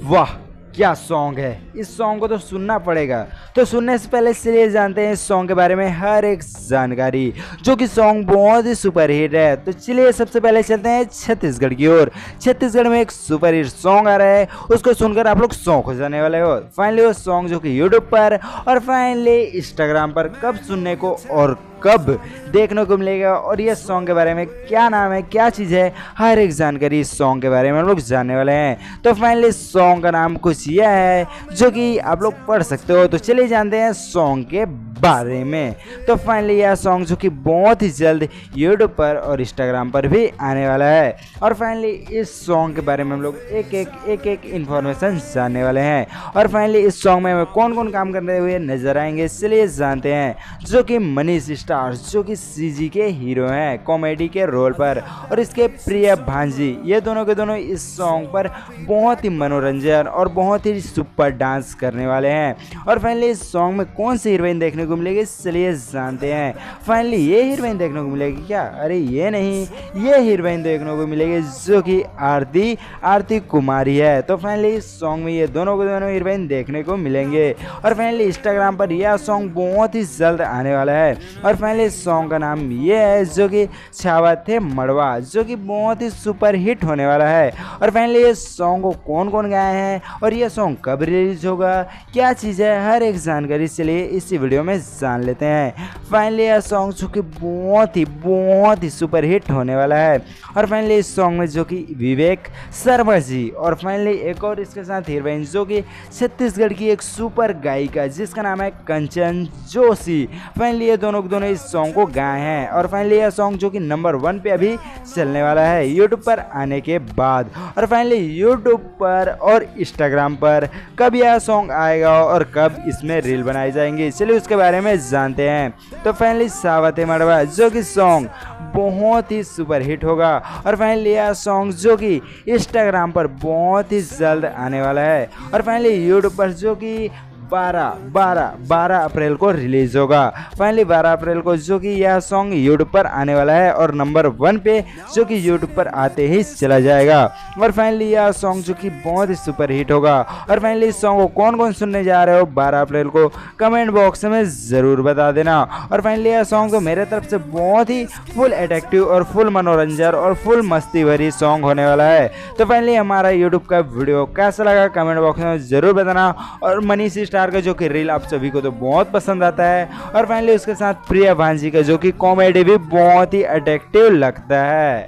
वाह क्या सॉन्ग है। इस सॉन्ग को तो सुनना पड़ेगा। तो सुनने से पहले चलिए जानते हैं इस सॉन्ग के बारे में हर एक जानकारी, जो कि सॉन्ग बहुत ही सुपर हिट है। तो चलिए सबसे पहले चलते हैं छत्तीसगढ़ की ओर। छत्तीसगढ़ में एक सुपर हिट सॉन्ग आ रहा है, उसको सुनकर आप लोग शौक हो जाने वाले हो। फाइनली वो सॉन्ग जो कि यूट्यूब पर और फाइनली इंस्टाग्राम पर कब सुनने को और कब देखने को मिलेगा, और ये सॉन्ग के बारे में क्या नाम है, क्या चीज़ है, हर एक जानकारी इस सॉन्ग के बारे में हम लोग जानने वाले हैं। तो फाइनली सॉन्ग का नाम कुछ यह है जो कि आप लोग पढ़ सकते हो। तो चलिए जानते हैं सॉन्ग के बारे में। तो फाइनली यह सॉन्ग जो कि बहुत ही जल्द यूट्यूब पर और इंस्टाग्राम पर भी आने वाला है, और फाइनली इस सॉन्ग के बारे में हम लोग एक एक इन्फॉर्मेशन जानने वाले हैं। और फाइनली इस सॉन्ग में हमें कौन कौन काम करते हुए नजर आएंगे चलिए जानते हैं। जो कि मनीष स्टार जो कि सीजी के हीरो हैं कॉमेडी के रोल पर, और इसके प्रिय भांजी, ये दोनों के दोनों इस सॉन्ग पर बहुत ही मनोरंजन और बहुत ही सुपर डांस करने वाले हैं। और फाइनली इस सॉन्ग में कौन सी हीरोइन देखने को मिलेगी चलिए जानते हैं। फाइनली ये हीरोइन देखने को मिलेगी क्या? अरे ये नहीं, ये हीरोइन देखने को मिलेगी जो कि आरती कुमारी है। तो फाइनली इस सॉन्ग में ये दोनों के दोनों हीरोइन देखने को मिलेंगे। और फाइनली इंस्टाग्राम पर यह सॉन्ग बहुत ही जल्द आने वाला है। और फाइनली इस सॉन्ग का नाम ये है जो कि छावा थे मड़वा, जो कि बहुत ही सुपर हिट होने वाला है। और फाइनली इस सॉन्ग को कौन कौन गाए हैं और ये सॉन्ग कब रिलीज होगा, क्या चीज़ है, हर एक जानकारी चलिए इसी वीडियो में जान लेते हैं। फाइनली यह सॉन्ग जो कि बहुत ही सुपर हिट होने वाला है। और फाइनली इस सॉन्ग में जो कि विवेक शर्मा जी, और फाइनली एक और इसके साथ हीरोइन जो कि छत्तीसगढ़ की एक सुपर गायिका जिसका नाम है कंचन जोशी। फाइनली ये दोनों इस सॉन्ग को गाए हैं। और फाइनली यह सॉन्ग जो कि नंबर 1 पे अभी चलने वाला है यूट्यूब पर आने के बाद। और फाइनली यूट्यूब पर और इंस्टाग्राम पर कब यह सॉन्ग आएगा और कब इसमें रील बनाई जाएंगी चलिए उसके बारे में जानते हैं। तो फाइनली सावते मड़वा जो कि सॉन्ग बहुत ही सुपर हिट होगा। और फाइनली यह सॉन्ग जो कि इंस्टाग्राम पर बहुत ही जल्द आने वाला है। और फाइनली यूट्यूब पर जो कि 12 अप्रैल को रिलीज होगा। फाइनली 12 अप्रैल को जो कि यह सॉन्ग यूट्यूब पर आने वाला है और नंबर 1 पे जो कि यूट्यूब पर आते ही चला जाएगा। और फाइनली यह सॉन्ग जो कि बहुत ही सुपर हिट होगा। और फाइनली इस सॉन्ग को कौन कौन सुनने जा रहे हो 12 अप्रैल को कमेंट बॉक्स में ज़रूर बता देना। और फाइनली यह सॉन्ग तो मेरे तरफ से बहुत ही फुल एट्रैक्टिव और फुल मनोरंजन और फुल मस्ती भरी सॉन्ग होने वाला है। तो फाइनली हमारा यूट्यूब का वीडियो कैसा लगा कमेंट बॉक्स में ज़रूर बताना। और मनीष का जो कि रील आप सभी को तो बहुत पसंद आता है। और फाइनली उसके साथ प्रिया भांजी का जो कि कॉमेडी भी बहुत ही अट्रैक्टिव लगता है।